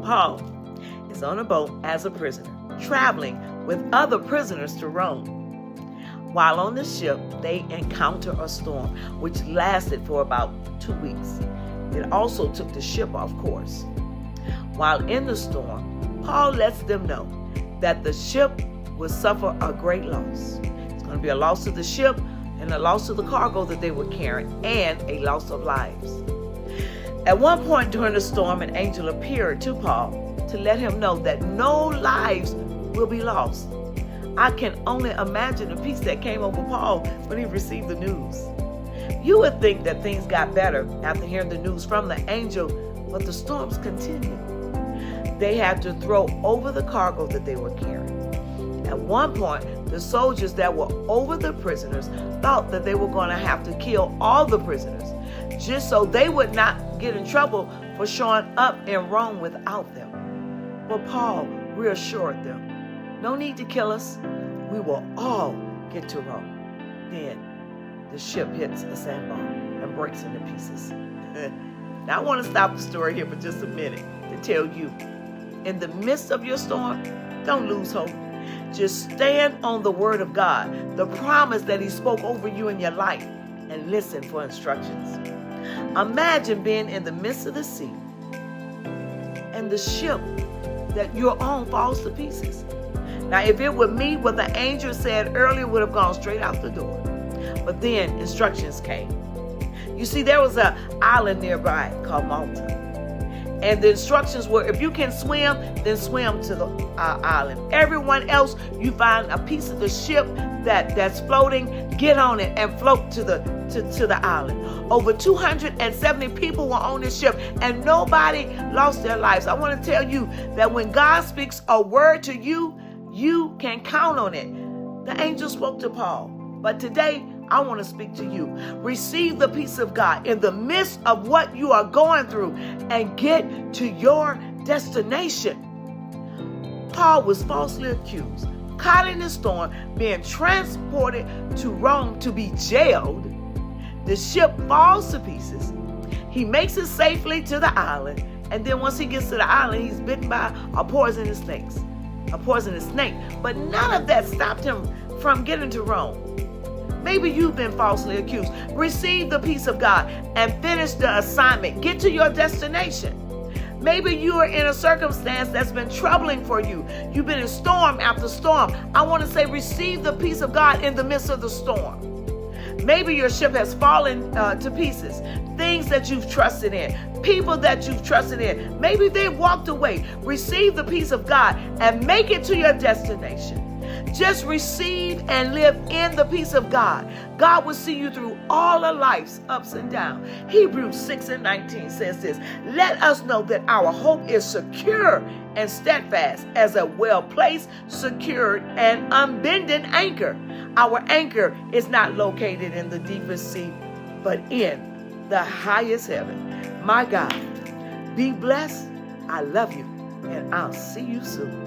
Paul is on a boat as a prisoner, traveling with other prisoners to Rome. While on the ship, they encounter a storm, which lasted for about 2 weeks. It also took the ship off course. While in the storm, Paul lets them know that the ship will suffer a great loss. It's going to be a loss of the ship and a loss of the cargo that they were carrying, and a loss of lives. At one point during the storm, an angel appeared to Paul to let him know that no lives will be lost. I can only imagine the peace that came over Paul when he received the news. You would think that things got better after hearing the news from the angel, but the storms continued. They had to throw over the cargo that they were carrying. At one point, the soldiers that were over the prisoners thought that they were going to have to kill all the prisoners just so they would not get in trouble for showing up in Rome without them. But Paul reassured them, no need to kill us. We will all get to Rome. Then the ship hits a sandbar and breaks into pieces. Now I want to stop the story here for just a minute to tell you, in the midst of your storm, don't lose hope. Just stand on the word of God, the promise that he spoke over you in your life, and listen for instructions. Imagine being in the midst of the sea and the ship that you're on falls to pieces. Now, if it were me, what the angel said earlier would have gone straight out the door. But then instructions came. You see, there was an island nearby called Malta. And the instructions were, if you can swim, then swim to the island. Everyone else, you find a piece of the ship that's floating, get on it and float to the island. Over 270 people were on this ship, and nobody lost their lives. I want to tell you that when God speaks a word to you, you can count on it. The angel spoke to Paul, but today I want to speak to you. Receive the peace of God in the midst of what you are going through and get to your destination. Paul was falsely accused, caught in a storm, being transported to Rome to be jailed. The ship falls to pieces. He makes it safely to the island, and then once he gets to the island, he's bitten by a poisonous snake. But none of that stopped him from getting to Rome. Maybe you've been falsely accused. Receive the peace of God and finish the assignment. Get to your destination. Maybe you are in a circumstance that's been troubling for you. You've been in storm after storm. I want to say receive the peace of God in the midst of the storm. Maybe your ship has fallen to pieces. Things that you've trusted in, people that you've trusted in, maybe they've walked away. Receive the peace of God and make it to your destination. Just receive and live in the peace of God. God will see you through all of life's ups and downs. Hebrews 6:19 says this, let us know that our hope is secure and steadfast as a well-placed, secured, and unbending anchor. Our anchor is not located in the deepest sea, but in the highest heaven. My God, be blessed. I love you, and I'll see you soon.